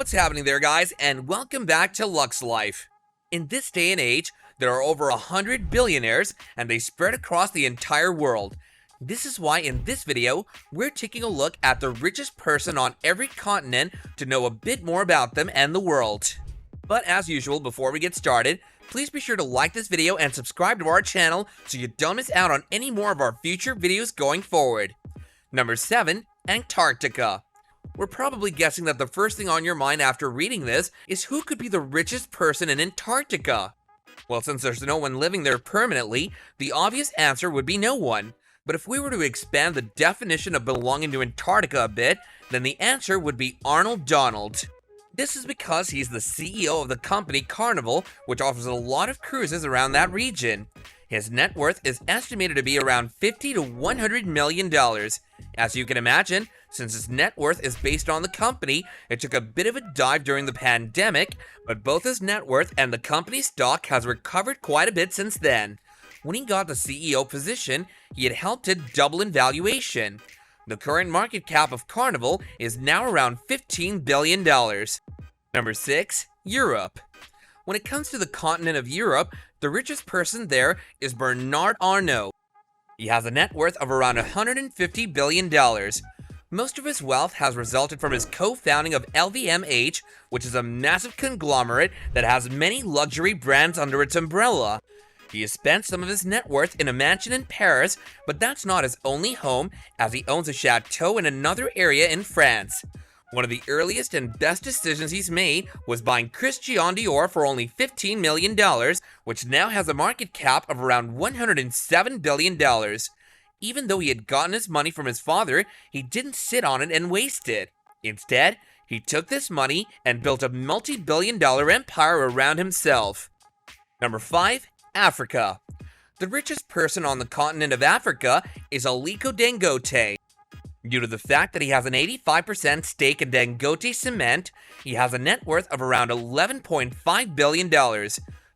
What's happening there, guys, and welcome back to Luxe Life. In this day and age, there are over 100 billionaires, and they spread across the entire world. This is why in this video, we're taking a look at the richest person on every continent to know a bit more about them and the world. But as usual, before we get started, please be sure to like this video and subscribe to our channel so you don't miss out on any more of our future videos going forward. Number 7. Antarctica. We're probably guessing that the first thing on your mind after reading this is who could be the richest person in Antarctica? Well, since there's no one living there permanently, the obvious answer would be no one. But if we were to expand the definition of belonging to Antarctica a bit, then the answer would be Arnold Donald. This is because he's the CEO of the company Carnival, which offers a lot of cruises around that region. His net worth is estimated to be around $50 to $100 million. As you can imagine, since his net worth is based on the company, it took a bit of a dive during the pandemic, but both his net worth and the company's stock has recovered quite a bit since then. When he got the CEO position, he had helped it double in valuation. The current market cap of Carnival is now around $15 billion. Number 6. Europe. When it comes to the continent of Europe, the richest person there is Bernard Arnault. He has a net worth of around $150 billion. Most of his wealth has resulted from his co-founding of LVMH, which is a massive conglomerate that has many luxury brands under its umbrella. He has spent some of his net worth in a mansion in Paris, but that's not his only home, as he owns a chateau in another area in France. One of the earliest and best decisions he's made was buying Christian Dior for only $15 million, which now has a market cap of around $107 billion. Even though he had gotten his money from his father, he didn't sit on it and waste it. Instead, he took this money and built a multi-billion-dollar empire around himself. Number 5. Africa. The richest person on the continent of Africa is Aliko Dangote. Due to the fact that he has an 85% stake in Dangote Cement, he has a net worth of around $11.5 billion.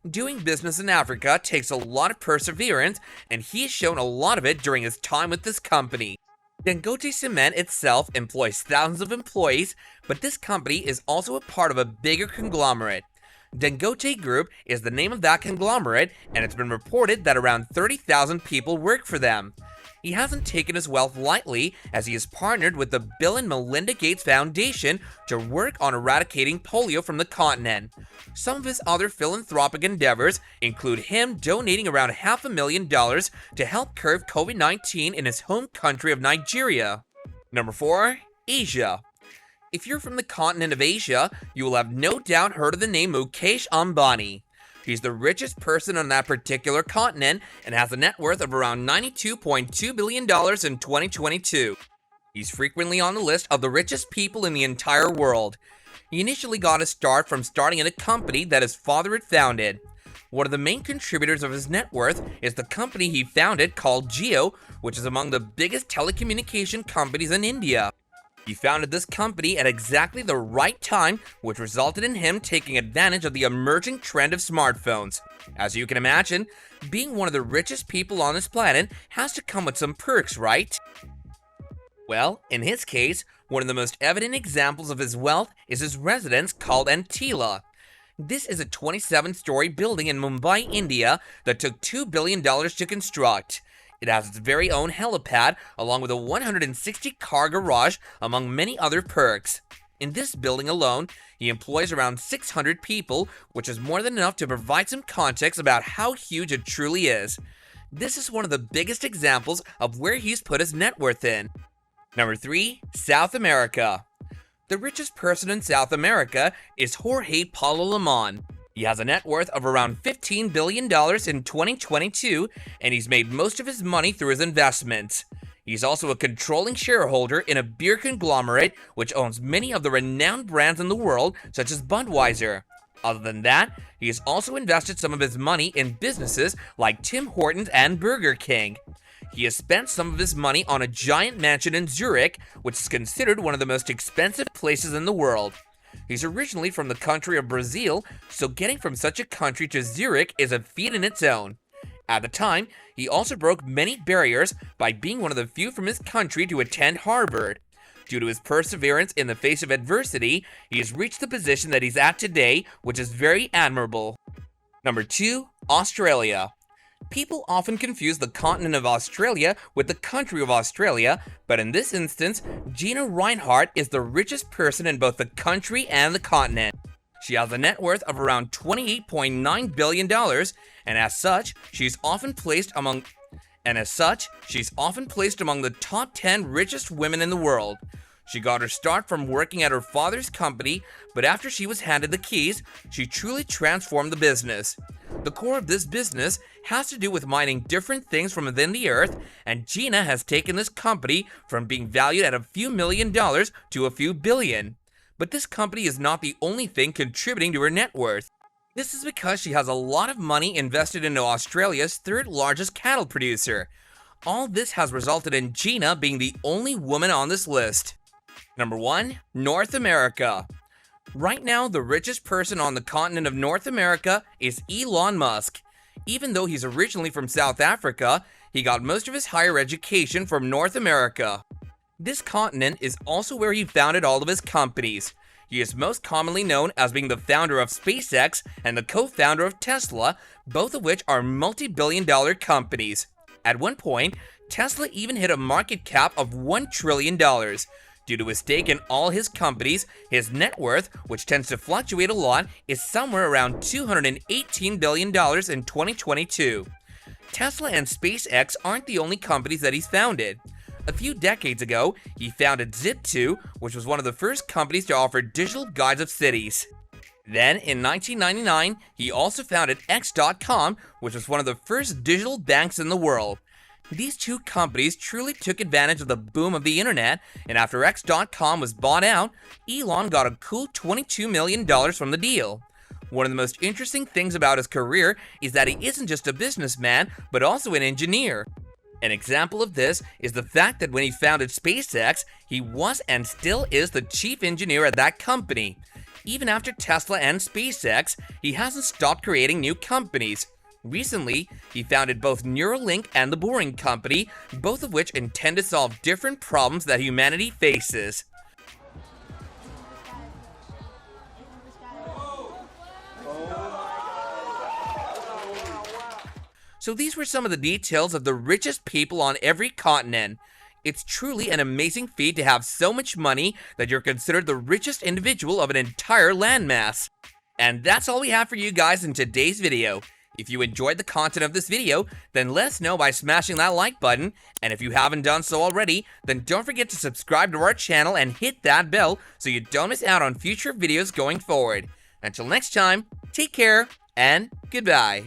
Doing business in Africa takes a lot of perseverance, and he has shown a lot of it during his time with this company. Dangote Cement itself employs thousands of employees, but this company is also a part of a bigger conglomerate. Dangote Group is the name of that conglomerate, and it's been reported that around 30,000 people work for them. He hasn't taken his wealth lightly, as he has partnered with the Bill and Melinda Gates Foundation to work on eradicating polio from the continent. Some of his other philanthropic endeavors include him donating around $500,000 to help curb COVID-19 in his home country of Nigeria. Number 4. Asia. If you're from the continent of Asia, you will have no doubt heard of the name Mukesh Ambani. He's the richest person on that particular continent and has a net worth of around $92.2 billion in 2022. He's frequently on the list of the richest people in the entire world. He initially got his start from starting in a company that his father had founded. One of the main contributors of his net worth is the company he founded called Jio, which is among the biggest telecommunication companies in India. He founded this company at exactly the right time, which resulted in him taking advantage of the emerging trend of smartphones. As you can imagine, being one of the richest people on this planet has to come with some perks, right? Well, in his case, one of the most evident examples of his wealth is his residence called Antila. This is a 27-story building in Mumbai, India that took $2 billion to construct. It has its very own helipad, along with a 160-car garage, among many other perks. In this building alone, he employs around 600 people, which is more than enough to provide some context about how huge it truly is. This is one of the biggest examples of where he's put his net worth in. Number 3. South America. The richest person in South America is Jorge Paulo Lemon. He has a net worth of around $15 billion in 2022, and he's made most of his money through his investments. He's also a controlling shareholder in a beer conglomerate which owns many of the renowned brands in the world, such as Budweiser. Other than that, he has also invested some of his money in businesses like Tim Hortons and Burger King. He has spent some of his money on a giant mansion in Zurich, which is considered one of the most expensive places in the world. He's originally from the country of Brazil, so getting from such a country to Zurich is a feat in its own. At the time, he also broke many barriers by being one of the few from his country to attend Harvard. Due to his perseverance in the face of adversity, he has reached the position that he's at today, which is very admirable. Number 2. Australia. People often confuse the continent of Australia with the country of Australia, but in this instance, Gina Rinehart is the richest person in both the country and the continent. She has a net worth of around $28.9 billion, and as such, she's often placed among the top 10 richest women in the world. She got her start from working at her father's company, but after she was handed the keys, she truly transformed the business. The core of this business has to do with mining different things from within the earth, and Gina has taken this company from being valued at a few $1 million to a few billion. But this company is not the only thing contributing to her net worth. This is because she has a lot of money invested into Australia's third largest cattle producer. All this has resulted in Gina being the only woman on this list. Number 1. North America. Right now, the richest person on the continent of North America is Elon Musk. Even though he's originally from South Africa, he got most of his higher education from North America. This continent is also where he founded all of his companies. He is most commonly known as being the founder of SpaceX and the co-founder of Tesla, both of which are multi-billion-dollar companies. At one point, Tesla even hit a market cap of $1 trillion. Due to his stake in all his companies, his net worth, which tends to fluctuate a lot, is somewhere around $218 billion in 2022. Tesla and SpaceX aren't the only companies that he's founded. A few decades ago, he founded Zip2, which was one of the first companies to offer digital guides of cities. Then, in 1999, he also founded X.com, which was one of the first digital banks in the world. These two companies truly took advantage of the boom of the internet, and after X.com was bought out, Elon got a cool $22 million from the deal. One of the most interesting things about his career is that he isn't just a businessman, but also an engineer. An example of this is the fact that when he founded SpaceX, he was and still is the chief engineer at that company. Even after Tesla and SpaceX, he hasn't stopped creating new companies. Recently, he founded both Neuralink and The Boring Company, both of which intend to solve different problems that humanity faces. So these were some of the details of the richest people on every continent. It's truly an amazing feat to have so much money that you're considered the richest individual of an entire landmass. And that's all we have for you guys in today's video. If you enjoyed the content of this video, then let us know by smashing that like button, and if you haven't done so already, then don't forget to subscribe to our channel and hit that bell so you don't miss out on future videos going forward. Until next time, take care, and goodbye.